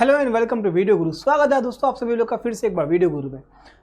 Hello and welcome to video Guru. स्वागत है दोस्तों आप सभी लोग का फिर से एक बार वीडियो गुरु में।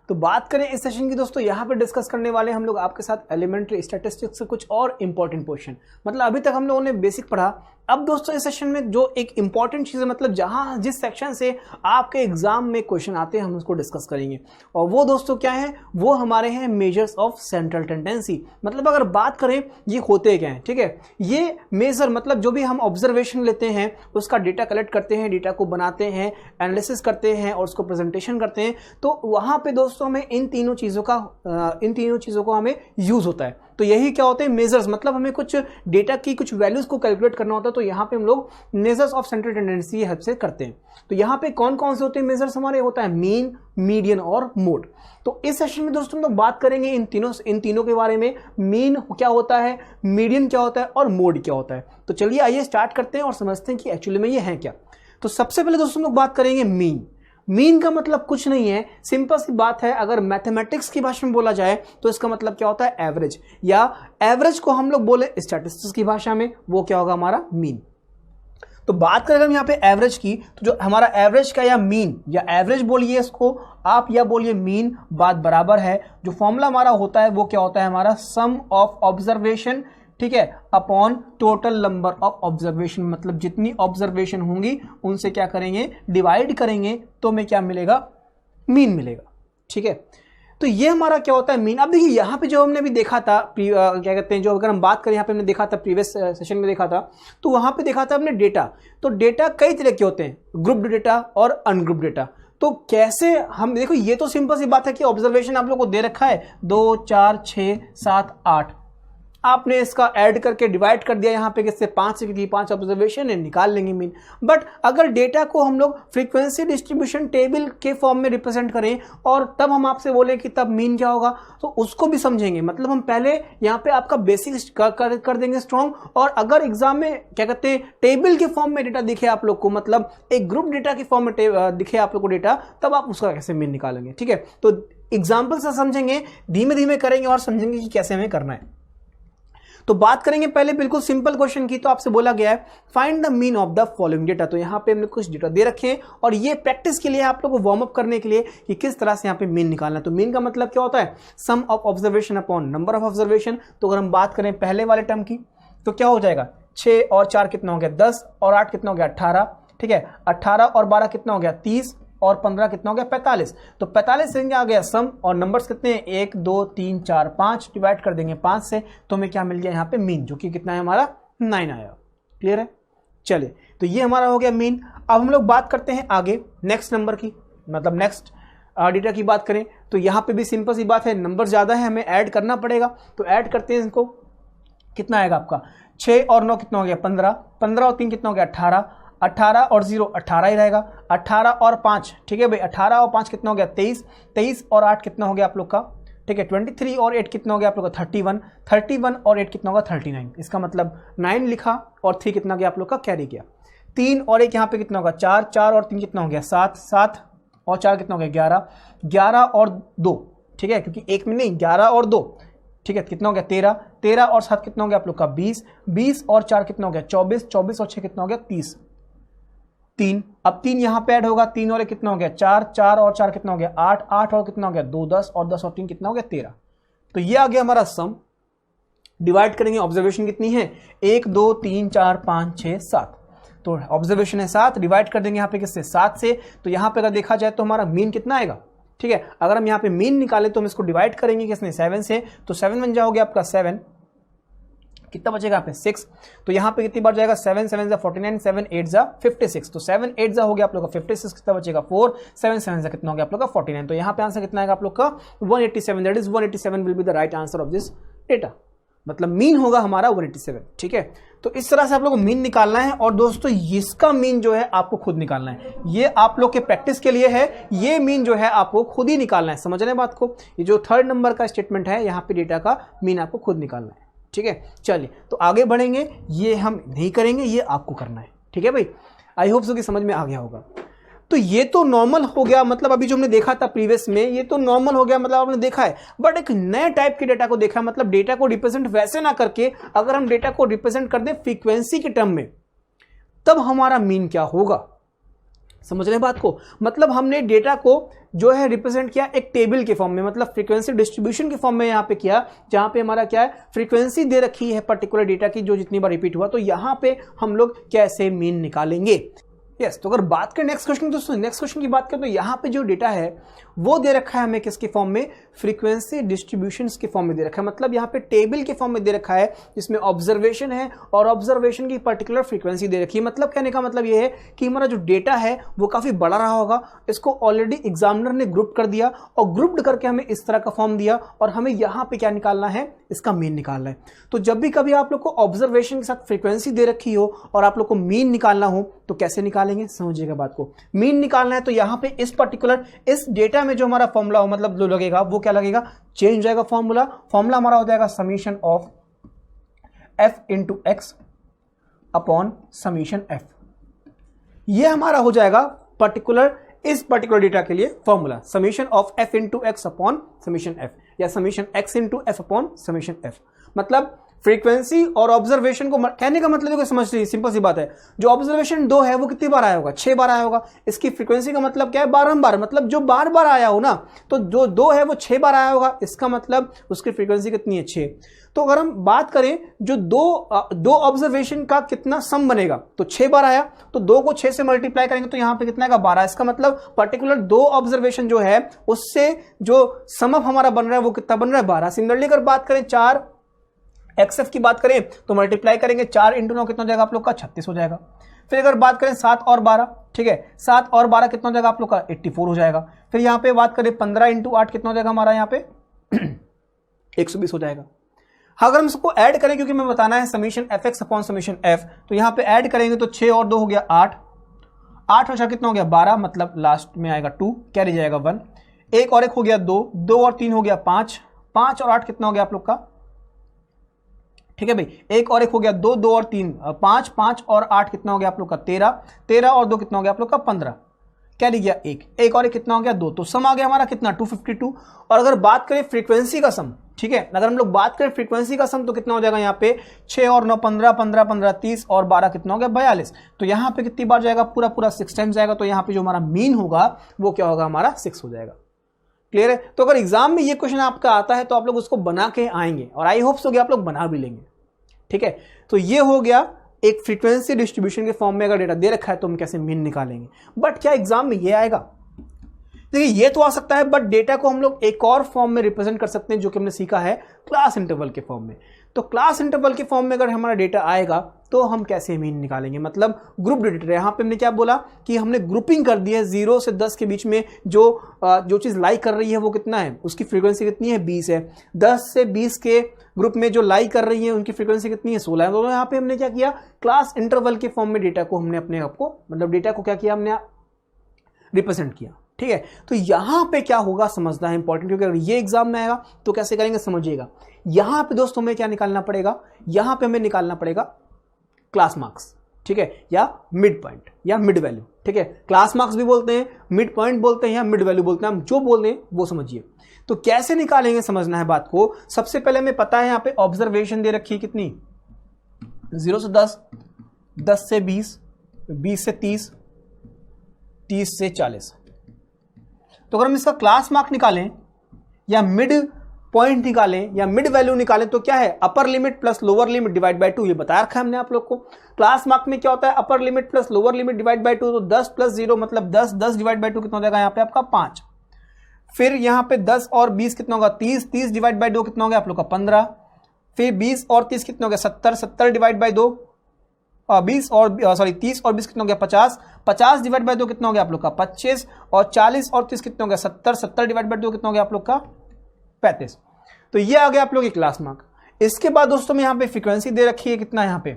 तो बात करें इस सेशन की दोस्तों, यहाँ पे डिस्कस करने वाले हम लोग आपके साथ एलिमेंट्री स्टैटिस्टिक्स से कुछ और इंपॉर्टेंट क्वेश्चन। मतलब अभी तक हम लोगों ने बेसिक पढ़ा, अब दोस्तों इस सेशन में जो एक इंपॉर्टेंट चीज़ है, मतलब जहाँ जिस सेक्शन से आपके एग्जाम में क्वेश्चन आते हैं हम उसको डिस्कस करेंगे। और वो दोस्तों क्या है, वो हमारे हैं मेजर्स ऑफ सेंट्रल टेंडेंसी। मतलब अगर बात करें ये होते क्या हैं, ठीक है, ये मेजर मतलब जो भी हम ऑब्जर्वेशन लेते हैं उसका डेटा कलेक्ट करते हैं, डेटा को बनाते हैं, एनालिसिस करते हैं और उसको प्रेजेंटेशन करते हैं। तो वहाँ पे दोस्तों हमें इन तीनों चीज़ों को हमें यूज होता है। तो यही क्या होते हैं मेजर्स, मतलब हमें कुछ डेटा की कुछ वैल्यूज को कैलकुलेट करना होता है। तो यहाँ पे हम लोग measures of central tendency help से करते हैं। तो यहाँ पे कौन कौन से होते हैं मेजर्स हमारे, होता है मीन, मीडियन और मोड। तो इस सेशन में दोस्तों हम लोग बात करेंगे इन तीनों के बारे में। मीन क्या होता है, मीडियन क्या होता है और मोड क्या होता है। तो चलिए आइए स्टार्ट करते हैं और समझते हैं कि एक्चुअली में ये है क्या। तो सबसे पहले दोस्तों हम लोग बात करेंगे मीन। मीन का मतलब कुछ नहीं है, सिंपल सी बात है, अगर मैथमेटिक्स की भाषा में बोला जाए तो इसका मतलब क्या होता है एवरेज, या एवरेज को हम लोग बोले स्टैटिस्टिक्स की भाषा में वो क्या होगा हमारा मीन। तो बात करें हम यहाँ पे एवरेज की, तो जो हमारा एवरेज का या मीन या एवरेज बोलिए इसको आप या बोलिए मीन, बात बराबर है। जो फॉर्मूला हमारा होता है वो क्या होता है हमारा सम ऑफ ऑब्जर्वेशन, ठीक है, upon total number of observation. मतलब जितनी ऑब्जर्वेशन होंगी उनसे क्या करेंगे डिवाइड करेंगे तो हमें क्या मिलेगा, मीन मिलेगा। ठीक है, तो ये हमारा क्या होता है मीन। अब देखिए यहाँ पे जो हमने अभी देखा था क्या कहते हैं, जो अगर हम बात करें यहाँ पे हमने देखा था प्रीवियस सेशन में देखा था, तो वहां पे देखा था हमने डेटा। तो डेटा कई तरह के होते हैं, ग्रुप डेटा और अनग्रुप डेटा। तो कैसे हम देखो, ये तो सिंपल सी बात है कि ऑब्जर्वेशन आप लोग को दे रखा है 2 4 6 7 8, आपने इसका ऐड करके डिवाइड कर दिया यहाँ पे किससे 5 से, क्योंकि 5 ऑब्जर्वेशन है, निकाल लेंगे मीन। बट अगर डेटा को हम लोग फ्रीक्वेंसी डिस्ट्रीब्यूशन टेबल के फॉर्म में रिप्रेजेंट करें और तब हम आपसे बोले कि तब मीन क्या होगा, तो उसको भी समझेंगे। मतलब हम पहले यहाँ पे आपका बेसिक कर देंगे स्ट्रॉन्ग, और अगर एग्जाम में क्या कहते हैं टेबल के फॉर्म में डेटा दिखे आप लोग को, मतलब एक ग्रुप डेटा के फॉर्म में दिखे आप लोग को डेटा, तब आप उसका कैसे मीन निकालेंगे। ठीक है, तो एग्जाम्पल से समझेंगे, धीमे धीमे करेंगे और समझेंगे कि कैसे हमें करना है। तो बात करेंगे पहले बिल्कुल सिंपल क्वेश्चन की। तो आपसे बोला गया है find the mean of the following data. तो यहाँ पे हमने कुछ डेटा दे रखे हैं और ये प्रैक्टिस के लिए आप लोगों को वार्म अप करने के लिए कि किस तरह से यहाँ पे मीन निकालना है। तो मीन का मतलब क्या होता है sum of observation upon number of observation. तो अगर हम बात करें पहले वाले टर्म की तो क्या हो जाएगा, 6 और 4 कितना हो गया 10, और 8 कितना हो गया 18। ठीक है, 18 और 12 कितना हो गया 30, और 15 कितना हो गया 45। तो 45 से आ गया सम, और नंबर्स कितने हैं 1 2 3 4 5, डिवाइड कर देंगे 5 से, तो हमें क्या मिल गया यहाँ पे मीन, जो कि कितना है हमारा 9 आया। क्लियर है, चलिए तो ये हमारा हो गया मीन। अब हम लोग बात करते हैं आगे नेक्स्ट नंबर की, मतलब नेक्स्ट डेटा की बात करें तो यहाँ पे भी सिंपल सी बात है, नंबर ज्यादा है हमें ऐड करना पड़ेगा। तो ऐड करते हैं इसको, कितना आएगा आपका 6 और 9 कितना हो गया 15, 15 और 3 कितना हो गया 18, 18 और 0 18 ही रहेगा, 18 और 5, ठीक है भाई 18 और 5 कितना हो गया 23, 23 और 8 कितना हो गया आप लोग का, ठीक है 23 और 8 कितना हो गया आप लोग का 31, 31 और 8 कितना होगा 39। इसका मतलब 9 लिखा और 3 कितना गया आप लोग का कैरी किया, 3 और 1 यहाँ पे कितना होगा 4, 4 और 3 कितना हो गया 7, 7 और 4 कितना हो गया 11, 11 और 2, ठीक है क्योंकि एक में नहीं 11 और 2, ठीक है कितना हो गया 13, 13 और 7 कितना हो गया आप लोग का 20, 20 और 4 कितना हो गया 24, 24 और 6 कितना हो गया 30, 3। अब 3 यहां पे ऐड होगा, 3 और 1 कितना हो गया 4, 4 और 4 कितना हो गया 8, 8 और कितना हो गया 2 10, और 10 और 3 कितना हो गया 13। तो ये आ गया हमारा सम। डिवाइड करेंगे, ऑब्जर्वेशन कितनी है 1 2 3 4 5 6 7, तो ऑब्जर्वेशन है 7, डिवाइड कर देंगे यहाँ पे किससे 7 से। तो यहाँ पे अगर देखा जाए तो हमारा मीन कितना आएगा, ठीक है, अगर हम यहाँ पे मीन निकाले तो हम इसको डिवाइड करेंगे किसने 7 से, तो 7 बन जाओगे आपका 7, कितना बचेगा यहाँ पे 6। तो यहाँ पे कितनी बार जाएगा 7 7 49, 7 8 56। तो 7 8 हो गया आप लोग का 56, कितना बचेगा 4, 7 7 कितना हो गया आप लोग का 49। तो यहाँ पे आंसर कितना आएगा आप लोग का 187। That is 187 will be the right answer of this data. मतलब मीन होगा हमारा 187। ठीक है, तो इस तरह से आप लोग को मीन निकालना है। और दोस्तों इसका मीन जो है आपको खुद निकालना है, ये आप लोग के प्रैक्टिस के लिए है, ये मीन जो है आपको खुद ही निकालना है। समझ रहे हैं बात को, ये जो 3rd नंबर का स्टेटमेंट है यहाँ पे डेटा का मीन आपको खुद निकालना है। ठीक है, चलिए तो आगे बढ़ेंगे, ये हम नहीं करेंगे, ये आपको करना है। ठीक है भाई, आई होप सो कि समझ में आ गया होगा। तो ये तो नॉर्मल हो गया, मतलब अभी जो हमने देखा था प्रीवियस में ये तो नॉर्मल हो गया, मतलब आपने देखा है। बट एक नए टाइप के डेटा को देखा, मतलब डेटा को रिप्रेजेंट वैसे ना करके अगर हम डेटा को रिप्रेजेंट कर दें फ्रीक्वेंसी के टर्म में, तब हमारा मीन क्या होगा। समझ रहे हैं बात को? मतलब हमने डेटा को जो है रिप्रेजेंट किया एक टेबल के फॉर्म में, मतलब फ्रीक्वेंसी डिस्ट्रीब्यूशन के फॉर्म में यहाँ पे किया, जहां पे हमारा क्या है, फ्रीक्वेंसी दे रखी है पर्टिकुलर डेटा की जो जितनी बार रिपीट हुआ, तो यहां पे हम लोग कैसे मीन निकालेंगे। यस, तो अगर बात करें नेक्स्ट क्वेश्चन, दोस्तों नेक्स्ट क्वेश्चन की बात करें तो यहाँ पे जो डेटा है वो दे रखा है हमें किसके फॉर्म में, फ्रीक्वेंसी डिस्ट्रीब्यूशंस के फॉर्म में दे रखा है। मतलब यहाँ पे टेबल के फॉर्म में दे रखा है जिसमें ऑब्जर्वेशन है और ऑब्जर्वेशन की पर्टिकुलर फ्रीक्वेंसी दे रखी है। मतलब कहने का मतलब ये है कि हमारा जो डेटा है वो काफी बड़ा रहा होगा, इसको ऑलरेडी एग्जामिनर ने ग्रुप कर दिया और ग्रुप्ड करके हमें इस तरह का फॉर्म दिया और हमें यहाँ पे क्या निकालना है, इसका मीन निकालना है। तो जब भी कभी आप लोग को ऑब्जर्वेशन के साथ फ्रीक्वेंसी दे रखी हो और आप लोग को मीन निकालना हो तो कैसे निकालेंगे, समझिएगा बात को। मीन निकालना है तो यहाँ पे इस पर्टिकुलर इस डेटा में जो हमारा फॉर्मूला हो, मतलब जो लगेगा वो क्या लगेगा, चेंज हो जाएगा फॉर्मूला हमारा हो जाएगा summation of f into x upon summation f. ये हमारा हो जाएगा इस पर्टिकुलर डेटा के लिए formula, summation of f into x upon summation f, या summation x into f upon summation f. मतलब फ्रीक्वेंसी और ऑब्जर्वेशन को कहने का मतलब समझ लीजिए, सिंपल सी बात है, जो ऑब्जर्वेशन 2 है वो कितनी बार आया होगा, 6 बार आया होगा। इसकी फ्रीक्वेंसी का मतलब क्या है, बारंबार, मतलब जो बार बार आया हो ना, तो जो 2 है वो 6 बार आया होगा, इसका मतलब उसकी फ्रीक्वेंसी कितनी है, 6। तो अगर हम बात करें जो दो ऑब्जर्वेशन का कितना सम बनेगा, तो 6 बार आया तो 2 को 6 से मल्टीप्लाई करेंगे तो यहां पे कितना आएगा, 12। इसका मतलब पर्टिकुलर 2 ऑब्जर्वेशन जो है उससे जो सम अप हमारा बन रहा है वो कितना बन रहा है, 12। सिमिलरली अगर बात करें 4 XF की बात करें तो मल्टीप्लाई करेंगे, 4 इंटू 9 कितना हो जाएगा आप लोग का, 36 हो जाएगा। फिर अगर बात करें 7 और 12, ठीक है, 7 और 12 कितना हो जाएगा आप लोग का, 84 हो जाएगा। फिर यहाँ पे बात करें 15 इंटू 8 कितना हो जाएगा हमारा यहाँ पे 120 हो जाएगा। अगर हम इसको ऐड करें, क्योंकि मैं बताना है summation F x upon summation F, तो यहाँ पे ऐड करेंगे तो 6 और 2 हो गया 8, 8 और 4 कितना हो गया 12, मतलब लास्ट में आएगा 2, कैरी जाएगा 1, 1 और 1 हो गया 2, 2 और 3 हो गया 5, 5 और 8 कितना हो गया आप लोग का, ठीक है भाई, 1 और 1 हो गया 2, 2 और 3 5, 5 और 8 कितना हो गया आप लोग का 13, 13 और 2 कितना हो गया आप लोग का 15, क्या लिख गया 1, 1 और 1 कितना हो गया 2, तो सम आ गया हमारा कितना 252। और अगर बात करें फ्रीक्वेंसी का सम, ठीक है, अगर हम लोग बात करें फ्रीक्वेंसी का सम तो कितना हो जाएगा यहाँ पे 6 और 9 15, 15 15 30 और 12 कितना हो गया 42। तो यहाँ पे कितनी बार जाएगा, पूरा 6 टाइम्स जाएगा। तो यहाँ पे जो हमारा मीन होगा वो क्या होगा, हमारा 6 हो जाएगा। क्लियर है? तो अगर एग्जाम में ये क्वेश्चन आपका आता है तो आप लोग उसको बना के आएंगे और आई होप सो कि आप लोग बना भी लेंगे। ठीक है, तो ये हो गया एक फ्रीक्वेंसी डिस्ट्रीब्यूशन के फॉर्म में अगर डेटा दे रखा है तो हम कैसे मीन निकालेंगे। बट क्या एग्जाम में ये आएगा? देखिए ये तो आ सकता है, बट डेटा को हम लोग एक और फॉर्म में रिप्रेजेंट कर सकते हैं जो कि हमने सीखा है क्लास इंटरवल के फॉर्म में। तो क्लास इंटरवल के फॉर्म में अगर हमारा डेटा आएगा तो हम कैसे मीन निकालेंगे, मतलब ग्रुप डेटा। यहाँ पे हमने क्या बोला कि हमने ग्रुपिंग कर दी है, 0 से 10 के बीच में जो चीज लाइक कर रही है वो कितना है, उसकी फ्रीक्वेंसी कितनी है 20 है। 10 से 20 के ग्रुप में जो लाइक कर रही है उनकी फ्रीक्वेंसी कितनी है 16 है। तो यहाँ पे हमने क्या किया, क्लास इंटरवल के फॉर्म में डेटा को हमने अपने आप को, मतलब डेटा को क्या किया, हमने रिप्रेजेंट किया। ठीक है, तो यहां पे क्या होगा समझना है इंपॉर्टेंट, क्योंकि अगर ये एग्जाम में आएगा तो कैसे करेंगे समझिएगा। यहां पे दोस्तों हमें क्या निकालना पड़ेगा, यहां पे हमें निकालना पड़ेगा क्लास मार्क्स, ठीक है, या मिड पॉइंट या मिड वैल्यू। ठीक है, क्लास मार्क्स भी बोलते हैं, मिड पॉइंट बोलते हैं या मिड वैल्यू बोलते हैं, हम जो बोल रहे हैं वो समझिए। तो कैसे निकालेंगे समझना है बात को। सबसे पहले हमें पता है यहाँ पे ऑब्जर्वेशन दे रखी है कितनी, 0 से 10, 10 से 20, 20 से 30, 30 से 40। तो अगर हम इसका क्लास मार्क निकालें या मिड पॉइंट निकालें या मिड वैल्यू निकालें तो क्या है, upper limit plus lower limit divide by 2। ये बता रखा है हमने आप लोग को। क्लास मार्क में क्या होता है, upper limit plus lower limit divide by 2। तो 10 प्लस 0 मतलब 10, 10 डिवाइड बाय 2 कितना हो जाएगा यहाँ पे आपका 5। फिर यहाँ पे 10 और 20 कितना होगा 30, 30 डिवाइड बाय 2 कितना हो गया आप लोग का 15। फिर 20 और 30 कितना हो गया 70, 70 डिवाइड बाय 2 30 और 20 कितना हो गया 50, 50 डिवाइड बाय 2 कितना हो गया आप लोग का 25, और 40 और 30 कितना हो गया 70, 70 डिवाइड बाय 2 कितना हो गया आप लोग का 35। तो ये आ गया आप लोग की क्लास मार्क। इसके बाद दोस्तों में यहाँ पे फ्रीक्वेंसी दे रखी है कितना, यहाँ पे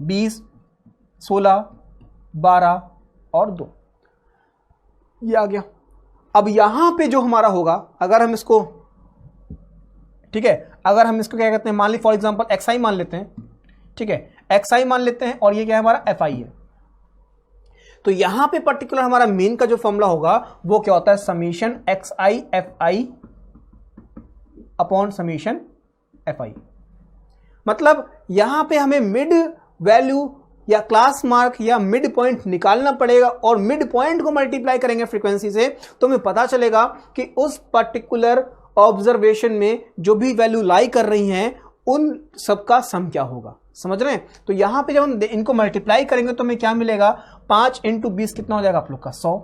20, 16, 12 और 2, ये आ गया। अब यहां पे जो हमारा होगा, अगर हम इसको, ठीक है, अगर हम इसको क्या कहते हैं, मान ली फॉर एग्जांपल xi मान लेते हैं, ठीक है, xi मान लेते हैं और ये क्या है हमारा fi है। तो यहां पे पर्टिकुलर हमारा मीन का जो फॉर्मूला होगा वो क्या होता है, summation xi fi upon summation fi। मतलब यहां पे हमें मिड वैल्यू या क्लास मार्क या मिड पॉइंट निकालना पड़ेगा और मिड पॉइंट को मल्टीप्लाई करेंगे फ्रीक्वेंसी से तो हमें पता चलेगा कि उस पर्टिकुलर ऑब्जर्वेशन में जो भी वैल्यू लाई कर रही हैं उन सबका सम क्या होगा। समझ रहे हैं? तो यहां पे जब हम इनको मल्टीप्लाई करेंगे तो हमें क्या मिलेगा, 5 × 20 कितना हो जाएगा आप लोग का 100,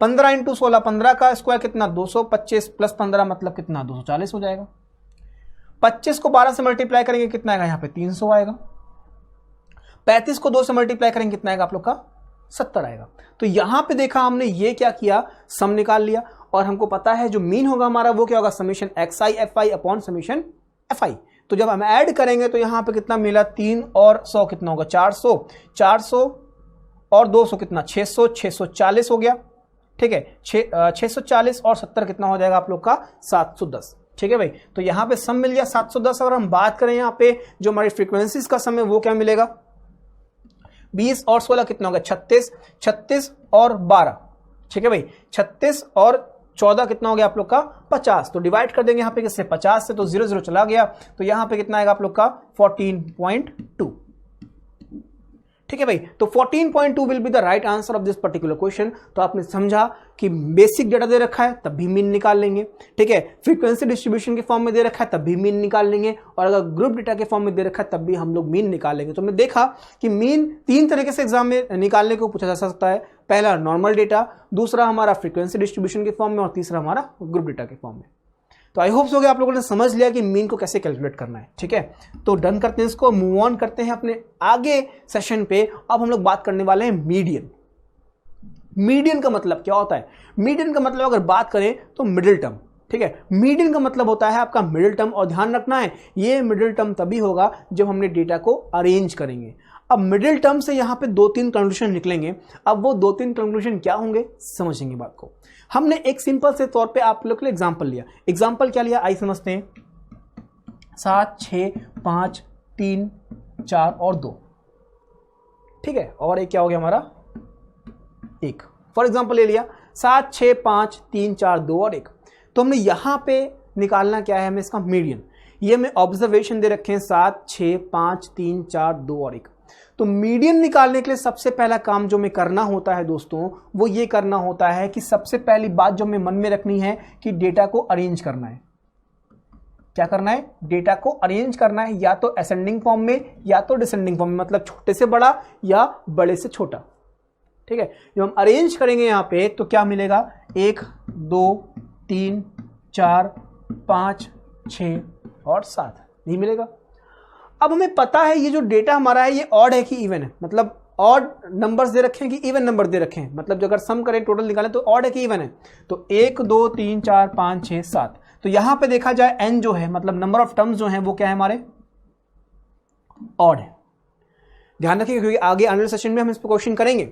15 × 16 15 का स्क्वायर कितना 200, 25 + 15 मतलब कितना 240 हो जाएगा। 25 को 12 से मल्टीप्लाई करेंगे कितना आएगा यहाँ पे 300 आएगा। 35 को 2 से मल्टीप्लाई करेंगे कितना आएगा आप लोग का 70 आएगा। तो यहां पे देखा हमने ये क्या किया, सम निकाल लिया और हमको पता है जो मीन होगा हमारा वो क्या होगा, summation xi fi upon summation fi। तो जब हम ऐड करेंगे तो यहां पे कितना मिला, 3 और 100 कितना होगा 400, 400 और 200 कितना 600, 640 हो गया। ठीक है, 640 और 70 कितना हो जाएगा आप लोग का 710। ठीक है भाई, तो यहां पे सम मिल गया 710। अगर हम बात करें यहाँ पे जो हमारी फ्रीक्वेंसीज का सम है वो क्या मिलेगा, 20 और 16 कितना होगा 36, 36 और 12। ठीक है भाई, 36 और 14 कितना हो गया आप लोग का 50। तो डिवाइड कर देंगे यहाँ पे किससे 50 से, तो 0 0 चला गया। तो यहाँ पे कितना आएगा आप लोग का 14.2। ठीक है भाई, तो 14.2 will be the right answer of this particular question. तो आपने समझा कि बेसिक डेटा दे रखा है तब भी मीन निकाल लेंगे। ठीक है, फ्रीक्वेंसी डिस्ट्रीब्यूशन के फॉर्म में दे रखा है तब भी मीन निकाल लेंगे, और अगर ग्रुप डेटा के फॉर्म में दे रखा है तब भी हम लोग मीन निकाल लेंगे। तो हमने देखा कि मीन 3 तरीके से एग्जाम में निकालने को पूछा जा सकता है। पहला नॉर्मल डेटा, दूसरा हमारा फ्रीक्वेंसी डिस्ट्रीब्यूशन के फॉर्म में, और तीसरा हमारा ग्रुप डेटा के फॉर्म में। तो आई होप सो कि आप लोगों ने समझ लिया कि मीन को कैसे कैलकुलेट करना है। ठीक है, तो डन करते हैं इसको, मूव ऑन करते हैं अपने आगे सेशन पे। अब हम लोग बात करने वाले हैं मीडियन। मीडियन का मतलब क्या होता है, मीडियन का मतलब अगर बात करें तो मिडिल टर्म। ठीक है, मीडियन का मतलब होता है आपका मिडिल टर्म, और ध्यान रखना है ये मिडिल टर्म तभी होगा जब हमने डेटा को अरेंज करेंगे। अब मिडिल टर्म से यहां पे 2-3 कंक्लूजन निकलेंगे। अब वो 2-3 कंक्लूजन क्या होंगे समझेंगे बात को। हमने एक सिंपल से तौर पे आप लोग के लिए एग्जांपल लिया। एग्जांपल क्या लिया, आई समझते हैं। 7 6 5 3 4 और 2। ठीक है, और एक क्या हो गया हमारा 1। फॉर एग्जांपल ले लिया 7 6 5 3 4 2 और 1। तो हमने यहां पे निकालना क्या है, हमें इसका मीडियन। ये हमें ऑब्जर्वेशन दे रखे हैं 7 6 5 3 4 2 और 1। तो मीडियन निकालने के लिए सबसे पहला काम जो हमें करना होता है दोस्तों, वो ये करना होता है कि सबसे पहली बात जो हमें मन में रखनी है कि डेटा को अरेंज करना है। क्या करना है, डेटा को अरेंज करना है, या तो असेंडिंग फॉर्म में या तो डिसेंडिंग फॉर्म में, मतलब छोटे से बड़ा या बड़े से छोटा। ठीक है, जब हम अरेंज करेंगे यहां पे तो क्या मिलेगा, 1 2 3 4 5 6 और 7 नहीं मिलेगा। अब हमें पता है ये जो डेटा हमारा है ये ऑड है कि इवन है, मतलब ऑड नंबर्स दे रखे हैं कि इवन नंबर दे रखे हैं, मतलब अगर सम करें टोटल निकालें तो ऑड है कि इवन है। तो 1 2 3 4 5 6 7। तो यहां पे देखा जाए n जो है, मतलब नंबर ऑफ टर्म्स जो है वो क्या है हमारे ऑड है। ध्यान रखिएगा क्योंकि आगे आने वाले सेशन में हम इस पर क्वेश्चन करेंगे।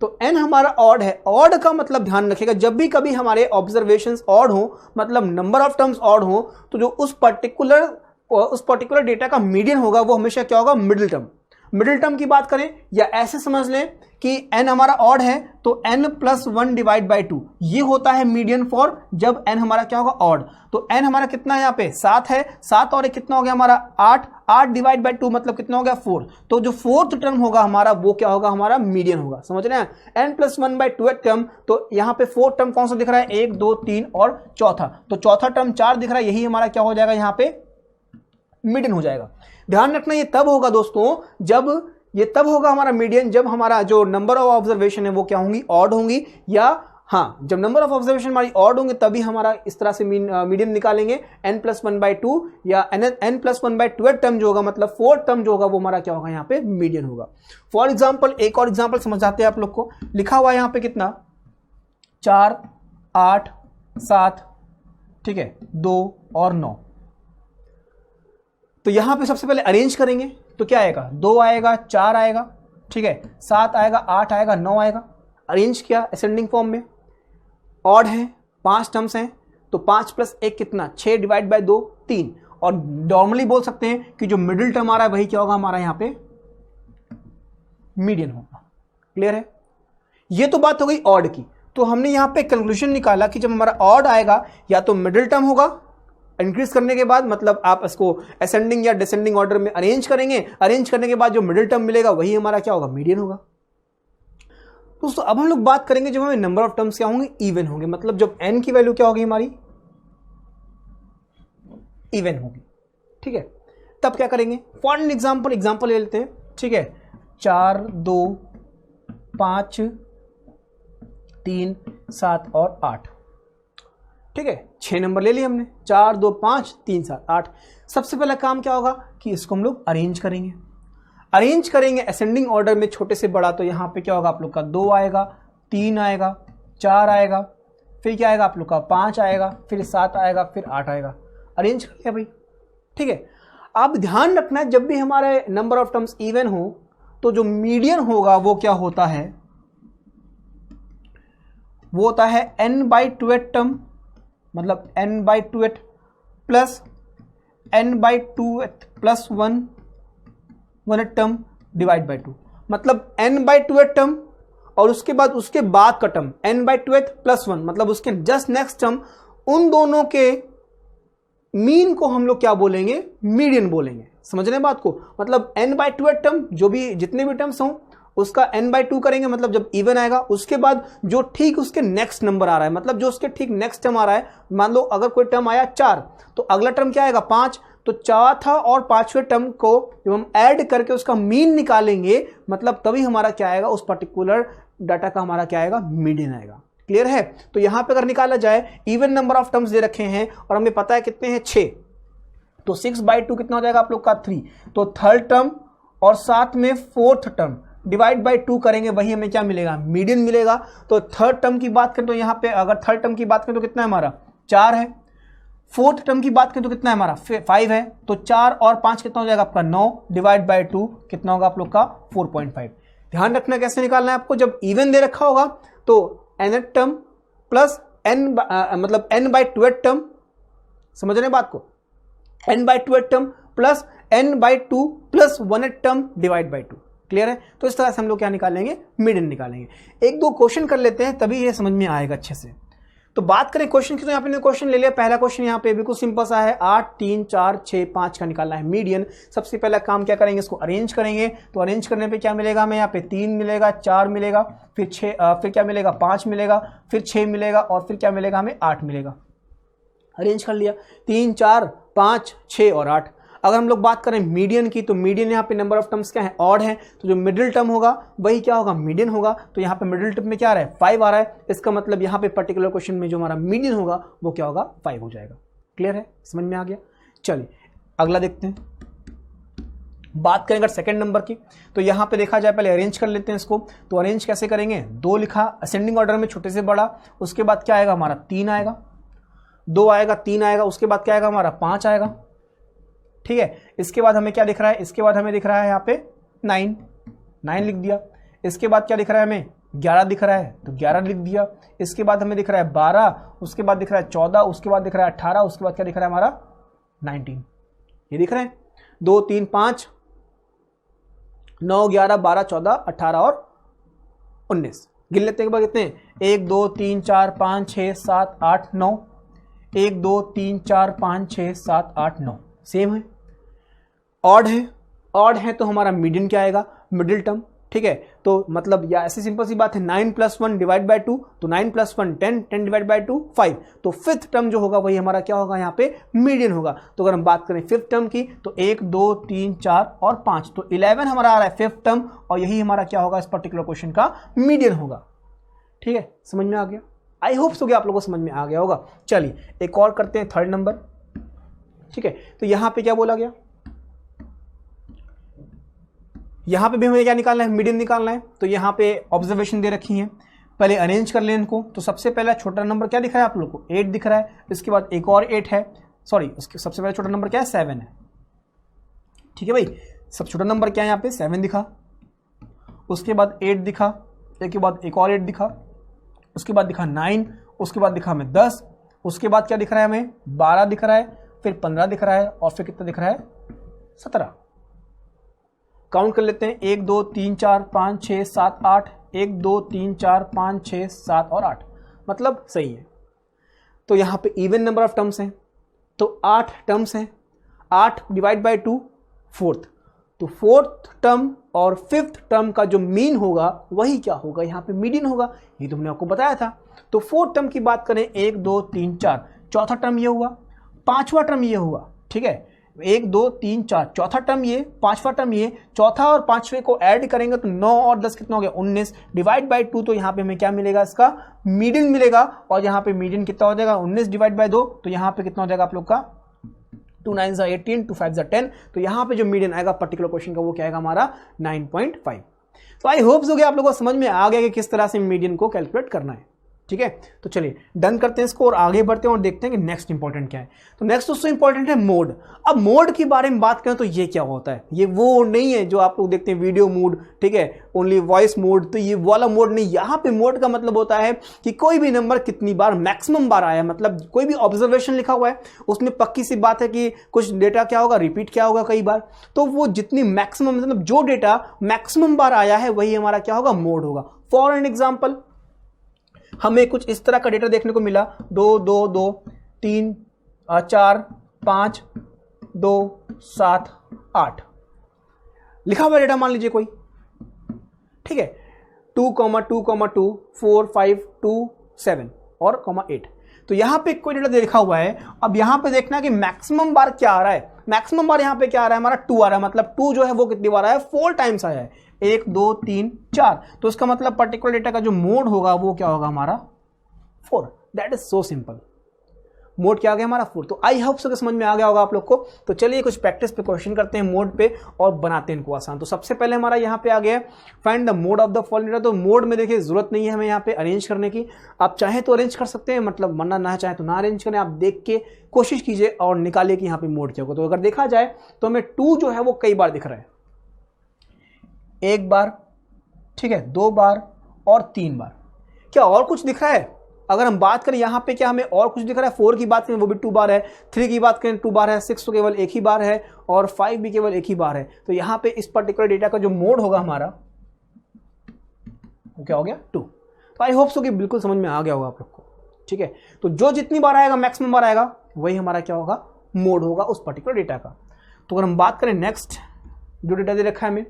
तो n हमारा ऑड है। ऑड का मतलब ध्यान रखिएगा जब भी कभी हमारे ऑब्जर्वेशंस ऑड हो, मतलब नंबर ऑफ टर्म्स ऑड हो, तो जो उस पर्टिकुलर डेटा का मीडियन होगा वो हमेशा क्या होगा, मिडिल टर्म। मिडिल टर्म की बात करें या ऐसे समझ लें कि n हमारा ऑड है तो n + 1 / 2 ये होता है मीडियन फॉर जब n हमारा क्या होगा ऑड। तो n हमारा कितना है यहाँ पे 7 है, 7 और 1 कितना हो गया हमारा 8, 8 / 2 मतलब कितना हो गया 4। तो जो फोर्थ टर्म होगा हमारा वो क्या होगा, हमारा मीडियन होगा। समझ रहे हैं, n + 1/2 टर्म। तो यहाँ पे फोर्थ टर्म कौन सा दिख रहा है, 1 2 3 और चौथा। तो चौथा टर्म 4 दिख रहा है, यही हमारा क्या हो जाएगा यहाँ पे मीडियन हो जाएगा। ध्यान रखना ये तब होगा दोस्तों, जब ये तब होगा हमारा मीडियन जब हमारा जो नंबर ऑफ ऑब्जर्वेशन है वो क्या होंगी, ऑड होंगी। या हाँ, जब नंबर ऑफ ऑब्जर्वेशन हमारी ऑड होंगे तभी हमारा इस तरह से मीडियन निकालेंगे। n + 1/2 या n + 1/2 टर्म जो होगा, मतलब फोर्थ टर्म जो होगा वो हमारा क्या होगा यहाँ पे मीडियन होगा। फॉर एग्जाम्पल एक और एग्जाम्पल समझाते हैं आप लोग को। लिखा हुआ है यहाँ पे कितना 4 8 7, ठीक है 2 और 9। तो यहां पे सबसे पहले अरेंज करेंगे तो क्या आएगा, 2 आएगा, 4 आएगा, ठीक है 7 आएगा, 8 आएगा, 9 आएगा। अरेंज किया असेंडिंग फॉर्म में, ऑड है 5 टर्म्स हैं तो 5 + 1 कितना 6 / 2 3। और नॉर्मली बोल सकते हैं कि जो मिडिल टर्म आ रहा है वही क्या होगा हमारा यहाँ पे मीडियन होगा। क्लियर है, ये तो बात हो गई ऑड की। तो हमने यहाँ पे कंक्लूजन निकाला कि जब हमारा ऑड आएगा या तो मिडिल टर्म होगा इंक्रीज करने के बाद मतलब आप इसको असेंडिंग या डिसेंडिंग ऑर्डर में अरेंज करेंगे, अरेंज करने के बाद जो मिडिल टर्म मिलेगा वही हमारा क्या होगा, मीडियन होगा। दोस्तों अब हम लोग बात करेंगे जब हमें नंबर ऑफ टर्म्स क्या होंगे, इवन होंगे, मतलब जब n की वैल्यू क्या होगी हमारी, इवन होगी, ठीक है। तब क्या करेंगे, फॉर एन एग्जाम्पल ले लेते हैं, ठीक है। 4 2 5 3 7 और 8, ठीक है। 6 नंबर ले लिए हमने, 4 2 5 3 7 8। सबसे पहला काम क्या होगा कि इसको हम लोग अरेंज करेंगे असेंडिंग ऑर्डर में छोटे से बड़ा। तो यहाँ पे क्या होगा आप लोग का 2 आएगा, 3 आएगा, 4 आएगा, फिर क्या आएगा आप लोग का 5 आएगा, फिर 7 आएगा, फिर 8 आएगा। अरेंज कर लिया भाई, ठीक है। आप ध्यान रखना है जब भी हमारे नंबर ऑफ टर्म्स इवन हो तो जो मीडियन होगा वो क्या होता है, वो होता है n/2th टर्म, मतलब n/2th plus n/2th plus 1 term divide by 2, मतलब n/2th टर्म और उसके बाद का टर्म n/2th प्लस 1, मतलब उसके जस्ट नेक्स्ट टर्म, उन दोनों के मीन को हम लोग क्या बोलेंगे, मीडियन बोलेंगे। समझ रहे हैं बात को, मतलब n/2th टर्म जो भी जितने भी टर्म्स हों उसका n/2 करेंगे, मतलब जब इवन आएगा उसके बाद जो ठीक उसके नेक्स्ट नंबर आ रहा है, मतलब जो उसके ठीक नेक्स्ट टर्म आ रहा है, मान लो अगर कोई टर्म आया 4 तो अगला टर्म क्या आएगा 5, तो चौथा और 5वें टर्म को जब हम ऐड करके उसका मीन निकालेंगे, मतलब तभी हमारा क्या आएगा, उस पर्टिकुलर डाटा का हमारा क्या आएगा, मीडियन आएगा। क्लियर है। तो यहां पे अगर निकाला जाए, इवन नंबर ऑफ टर्म्स दे रखे हैं और हमें पता है कितने हैं 6, तो 6/2 कितना हो जाएगा आप लोग का 3, तो थर्ड टर्म और साथ में फोर्थ टर्म डिवाइड बाई 2 करेंगे, वही हमें क्या मिलेगा, मीडियन मिलेगा। तो थर्ड टर्म की बात करें तो यहाँ पे अगर थर्ड टर्म की बात करें तो कितना है हमारा 4 है, फोर्थ टर्म की बात करें तो कितना है हमारा 5 है, तो 4 और 5 कितना हो जाएगा आपका 9 डिवाइड बाई 2 कितना होगा आप लोग का 4.5। ध्यान रखना कैसे निकालना है आपको, जब इवन दे रखा होगा तो nth टर्म प्लस मतलब n/2th टर्म, समझ रहे बात को, n/2th term plus n/2 plus 1th term divide by 2। Clear है। तो इस तरह से हम लोग क्या निकालेंगे, मीडियन निकालेंगे। एक दो क्वेश्चन कर लेते हैं तभी ये समझ में आएगा अच्छे से। तो बात करें क्वेश्चन की, तो यहाँ पे क्वेश्चन ले लिया। पहला क्वेश्चन यहाँ पे बिल्कुल सिंपल सा है, 8 3 4 6 5 का निकालना है मीडियन। सबसे पहला काम क्या करेंगे, इसको अरेंज करेंगे। तो अरेंज करने पे क्या मिलेगा हमें, यहाँ पे 3 मिलेगा, 4 मिलेगा, फिर 6, फिर क्या मिलेगा 5 मिलेगा, फिर 6 मिलेगा और फिर क्या मिलेगा हमें 8 मिलेगा। अरेंज कर लिया, 3 4 5 6 और 8। अगर हम लोग बात करें मीडियन की, तो मीडियन यहाँ पे नंबर ऑफ टर्म्स क्या है, ऑड है, तो जो मिडिल टर्म होगा वही क्या होगा, मीडियन होगा। तो यहाँ पे मिडिल टर्म में क्या आ रहा है 5 आ रहा है, इसका मतलब यहाँ पे पर्टिकुलर क्वेश्चन में जो हमारा मीडियन होगा वो क्या होगा 5 हो जाएगा। क्लियर है, समझ में आ गया। चलिए अगला देखते हैं। बात करें अगर सेकंड नंबर की, तो यहाँ पे देखा जाए, पहले अरेंज कर लेते हैं इसको। तो अरेंज कैसे करेंगे, 2 लिखा असेंडिंग ऑर्डर में छोटे से बड़ा, उसके बाद क्या आएगा हमारा 3 आएगा, 2 आएगा, 3 आएगा, उसके बाद क्या आएगा हमारा 5 आएगा। ठीक है, इसके बाद हमें क्या दिख रहा है, इसके बाद हमें दिख रहा है यहाँ पे 9 लिख दिया। इसके बाद क्या दिख रहा है हमें 11 दिख रहा है, तो 11 लिख दिया। इसके बाद हमें दिख रहा है 12, उसके बाद दिख रहा है 14, उसके बाद दिख रहा है 18, उसके बाद क्या दिख रहा है हमारा 19। ये दिख रहे हैं 2 3 5 9 11 12 14 18 और 19। गिन लेते हैं एक बार, कितने 1 2 3 4 5 6 7 8 9, 1 2 3 4 5 6 7 8 9 सेम है। ऑड है तो हमारा मीडियन क्या आएगा, मिडिल टर्म। ठीक है, तो मतलब या ऐसी सिंपल सी बात है, 9 + 1 डिवाइड बाई 2, तो 9 + 1 10, 10 डिवाइड बाई 2 5। तो फिफ्थ टर्म जो होगा वही हमारा क्या होगा, यहाँ पे मीडियन होगा। तो अगर हम बात करें फिफ्थ टर्म की, तो 1 2 3 4 और 5, तो 11 हमारा आ रहा है फिफ्थ टर्म, और यही हमारा क्या होगा इस पर्टिकुलर क्वेश्चन का मीडियन होगा। ठीक है, समझ में आ गया। आई होप सो कि आप लोगों को समझ में आ गया होगा। चलिए एक और करते हैं, थर्ड नंबर। ठीक है, तो यहां पे क्या बोला गया, यहां पे भी हमें क्या निकालना है, मीडियन निकालना है। तो यहां पे ऑब्जर्वेशन दे रखी है, पहले अरेंज कर लें इनको। तो सबसे पहला छोटा नंबर क्या दिख रहा है आप लोग को, 8 दिख रहा है। इसके बाद एक और 8 है, सॉरी उसके सबसे पहला छोटा नंबर क्या है, 7 है। ठीक है भाई, सब छोटा नंबर क्या है यहाँ पे 7 दिखा, उसके बाद 8 दिखा, एक बाद एक और 8 दिखा, उसके बाद दिखा 9, उसके बाद दिखा हमें 10, उसके बाद क्या दिख रहा है हमें 12 दिख रहा है, फिर 15 दिख रहा है, और फिर कितना दिख रहा है 17। काउंट कर लेते हैं, 1 2 3 4 5 6 7 8, 1 2 3 4 5 6 7 और 8, मतलब सही है। तो यहाँ पे इवन नंबर ऑफ टर्म्स हैं, तो 8 टर्म्स हैं, 8 डिवाइड बाय 2 4th, तो 4th टर्म और 5th टर्म का जो मीन होगा वही क्या होगा, यहाँ पे मीडियन होगा, ये तो हमने आपको बताया था। तो 4th टर्म की बात करें 1 2 3 4, चौथा टर्म ये हुआ, पांचवा टर्म ये हुआ, ठीक है, 1 2 3 4, चौथा टर्म ये, पांचवा टर्म ये, चौथा और पांचवे को ऐड करेंगे तो 9 और 10 कितना हो गया 19, डिवाइड बाय 2, तो यहाँ पे हमें क्या मिलेगा, इसका मीडियन मिलेगा, और यहाँ पे मीडियन कितना हो जाएगा 19 डिवाइड बाय 2, तो यहाँ पे कितना हो जाएगा आप लोग का 2 9 18, 2 5 10, तो यहाँ पे जो मीडियन आएगा पर्टिकुलर क्वेश्चन का वो क्या आएगा हमारा 9.5। तो आई होप हो गया आप लोगों को समझ में आ गया कि किस तरह से मीडियन को कैलकुलेट करना है, ठीक है। तो चलिए डन करते हैं इसको और आगे बढ़ते हैं और देखते हैं कि नेक्स्ट इंपॉर्टेंट क्या है। तो नेक्स्ट दोस्तों इंपॉर्टेंट है मोड। अब मोड के बारे में बात करें तो ये क्या होता है, ये वो नहीं है जो आप लोग देखते हैं वीडियो मोड, ठीक है, ओनली वॉइस मोड, तो ये वाला मोड नहीं। यहाँ पे मोड का मतलब होता है कि कोई भी नंबर कितनी बार, मैक्सिमम बार आया, मतलब कोई भी ऑब्जर्वेशन लिखा हुआ है उसमें पक्की सी बात है कि कुछ डेटा क्या होगा, रिपीट क्या होगा कई बार, तो वो जितनी मैक्सिमम, मतलब जो डेटा मैक्सिमम बार आया है वही हमारा क्या होगा, मोड होगा। फॉर एन एग्जाम्पल हमें कुछ इस तरह का डेटा देखने को मिला, 2 2 2 3 4 5 2 7 8 लिखा हुआ डेटा मान लीजिए कोई, ठीक है, 2 2 2 4 5 2 7 और 8, तो यहां पे कोई डेटा लिखा हुआ है। अब यहां पे देखना कि मैक्सिमम बार क्या आ रहा है, मैक्सिमम बार यहां पे क्या आ रहा है हमारा 2 आ रहा है, मतलब 2 जो है वो कितनी बार आया है, 4 टाइम्स आया है, 1 2 3 4, तो इसका मतलब पर्टिकुलर डेटा का जो मोड होगा वो क्या होगा हमारा 4। That is so simple. Mode क्या आ गया हमारा 4। तो आई होप सो समझ में आ गया होगा आप लोग को। तो चलिए कुछ प्रैक्टिस पे क्वेश्चन करते हैं मोड पे और बनाते हैं इनको आसान। तो सबसे पहले हमारा यहाँ पे आ गया find the mode of the following data. तो मोड में देखिए जरूरत नहीं है हमें यहाँ पे अरेंज करने की, आप चाहे तो अरेंज कर सकते हैं, मतलब वरना ना चाहे तो ना अरेंज करें, आप देख के कोशिश कीजिए और निकालिए कि यहाँ पे मोड क्या होगा। तो अगर देखा जाए तो हमें 2 जो है वो कई बार दिख रहा है, 1 बार, ठीक है, 2 बार और 3 बार। क्या और कुछ दिख रहा है? अगर हम बात करें यहाँ पे क्या हमें और कुछ दिख रहा है? 4 की बात करें वो भी 2 बार है, 3 की बात करें 2 बार है, 6 तो केवल 1 ही बार है और 5 भी केवल 1 ही बार है। तो यहाँ पे इस पर्टिकुलर डेटा का जो मोड होगा हमारा वो क्या हो गया 2। तो आई होप सो कि बिल्कुल समझ में आ गया होगा आप लोग को, ठीक है। तो जो जितनी बार आएगा, मैक्सिमम बार आएगा, वही हमारा क्या होगा, मोड होगा उस पर्टिकुलर डेटा का। तो अगर हम बात करें नेक्स्ट जो डेटा दे रखा है हमें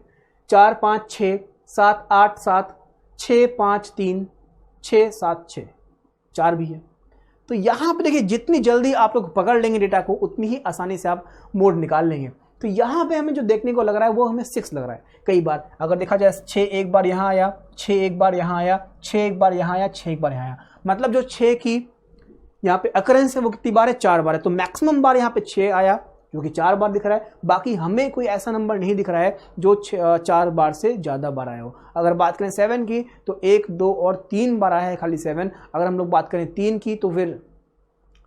4 5 6 7 8 7 6 5 3 6 7 6, 4 भी है। तो यहां पे देखिए जितनी जल्दी आप लोग पकड़ लेंगे डेटा को उतनी ही आसानी से आप मोड निकाल लेंगे। तो यहां पे हमें जो देखने को लग रहा है वो हमें 6 लग रहा है कई बार। अगर देखा जाए 6 एक बार यहां आया, 6 एक बार यहां आया, 6 एक बार यहां आया, 6 एक बार यहां आया, मतलब जो 6 की यहाँ पे अकरेंस है वो कितनी बार है, 4 बार है। तो मैक्सिमम बार यहाँ पे 6 आया जो कि 4 बार दिख रहा है। बाकी हमें कोई ऐसा नंबर नहीं दिख रहा है जो 4 बार से ज़्यादा बार आया हो। अगर बात करें 7 की तो 1 2 और 3 बार आया है खाली 7। अगर हम लोग बात करें 3 की तो फिर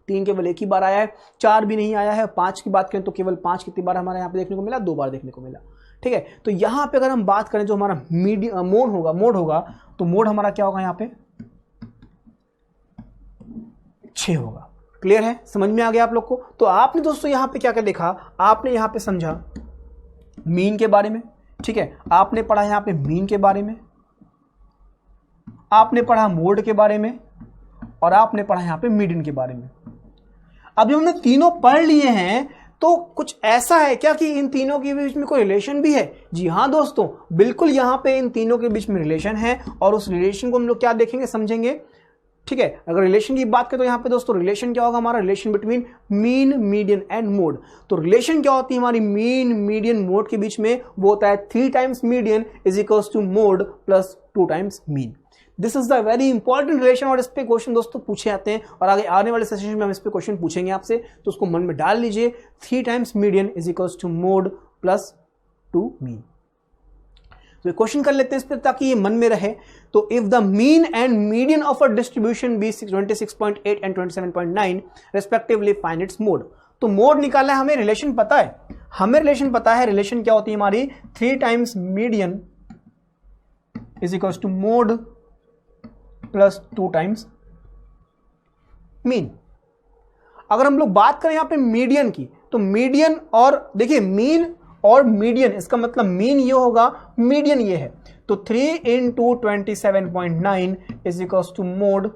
3 केवल 1 ही बार आया है, 4 भी नहीं आया है। 5 की बात करें तो केवल 5 कितनी बार हमारे यहाँ पे देखने को मिला, 2 बार देखने को मिला, ठीक है। तो यहाँ पे अगर हम बात करें जो हमारा मोड होगा तो मोड हमारा क्या होगा, यहाँ पे 6 होगा। क्लियर है, समझ में आ गया आप लोग को। तो आपने दोस्तों यहाँ पे क्या क्या देखा, आपने यहाँ पे समझा मीन के बारे में, ठीक है, आपने पढ़ा यहाँ पे मीन के बारे में, आपने पढ़ा मोड के बारे में और आपने पढ़ा यहाँ पे मीडियन के बारे में। अब जब हमने तीनों पढ़ लिए हैं तो कुछ ऐसा है क्या कि इन तीनों के बीच में कोई रिलेशन भी है? जी हाँ दोस्तों, बिल्कुल यहाँ पे इन तीनों के बीच में रिलेशन है और उस रिलेशन को हम लोग क्या देखेंगे, समझेंगे, ठीक है। अगर रिलेशन की बात करें तो यहाँ पे दोस्तों रिलेशन क्या होगा हमारा, relation between mean median and mode. तो रिलेशन क्या होती है हमारी मीन मीडियन मोड के बीच में, वो होता है 3 times median is equals to mode plus 2 times mean. This is the very important relation और इस पे क्वेश्चन दोस्तों पूछे जाते हैं और आगे आने वाले सेशन में हम इस पे क्वेश्चन पूछेंगे आपसे, तो उसको मन में डाल लीजिए। 3 times median is equals to mode plus 2 mean. तो क्वेश्चन कर लेते हैं इस पर ताकि ये मन में रहे। तो if the mean and median of a distribution be 26.8 and 27.9 respectively find its mode. तो मोड निकालना है, हमें रिलेशन पता है, हमें रिलेशन पता है। रिलेशन क्या होती है हमारी, 3 times median is equals to mode plus 2 times mean. अगर हम लोग बात करें यहां पे मीडियन की, तो मीडियन और देखिए मीन और मीडियन, इसका मतलब मीन ये होगा, मीडियन ये है। तो 3 into 27.9 is equals to mode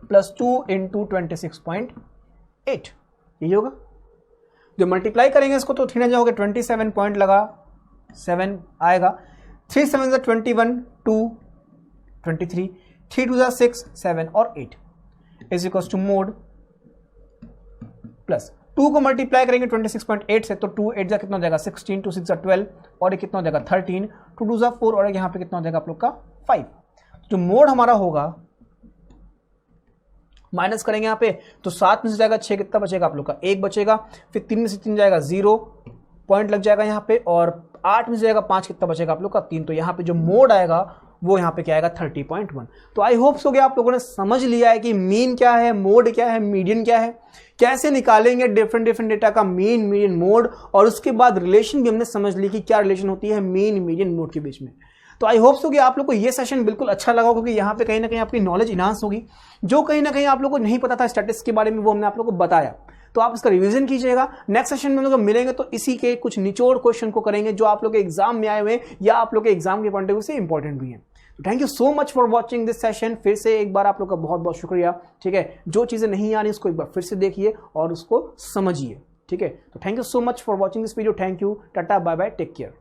plus 2 into 26.8। यही होगा। जो मल्टीप्लाई करेंगे इसको तो 3 होगा 27 पॉइंट लगा 7 आएगा। 3 7 21 2 23 3 2 6 7 और 8 is equal to mode plus 2 को मल्टीप्लाई करेंगे 26.8 से तो 2 8 जा कितना हो जाएगा 16, 2 6 12 और ये कितना हो जाएगा 13, 2 2 4 और यहाँ पे कितना हो जाएगा आप लोग का 5। जो मोड हमारा होगा माइनस करेंगे यहाँ पे तो 7 में से जाएगा 6 कितना बचेगा आप लोग का 1 बचेगा, फिर 3 में से 3 जाएगा 0 पॉइंट लग जाएगा यहाँ पे, और 8 में से जाएगा 5 कितना बचेगा आप लोग का 3। तो यहाँ पे जो मोड आएगा वो यहाँ पे क्या आएगा 30.1। तो आई होप्स हो गया आप लोगों ने समझ लिया है कि मीन क्या है, मोड क्या है, मीडियन क्या है, कैसे निकालेंगे डिफरेंट डेटा का मीन, मीडियन, मोड, और उसके बाद रिलेशन भी हमने समझ ली कि क्या रिलेशन होती है मीन, मीडियन, मोड के बीच में। तो आई होप्स हो कि आप लोग को ये सेशन बिल्कुल अच्छा लगा, क्योंकि यहाँ पे कहीं ना कहीं आपकी नॉलेज इनहांस होगी। जो कहीं ना कहीं आप लोग को नहीं पता था स्टैटिस्टिक्स के बारे में वो हमने आप लोग को बताया, तो आप इसका रिवीजन कीजिएगा। नेक्स्ट सेशन में हम लोग मिलेंगे तो इसी के कुछ निचोड़ क्वेश्चन को करेंगे जो आप लोग के एग्जाम में आए हुए हैं या आप लोग के एग्जाम के पॉइंट ऑफ व्यू से इंपॉर्टेंट भी है। Thank you so much for watching this session. फिर से एक बार आप लोग का बहुत बहुत शुक्रिया। ठीक है, जो चीजें नहीं आ रही उसको एक बार फिर से देखिए और उसको समझिए। ठीक है, तो thank you so much for watching this video. Thank you, tata, bye bye, take care.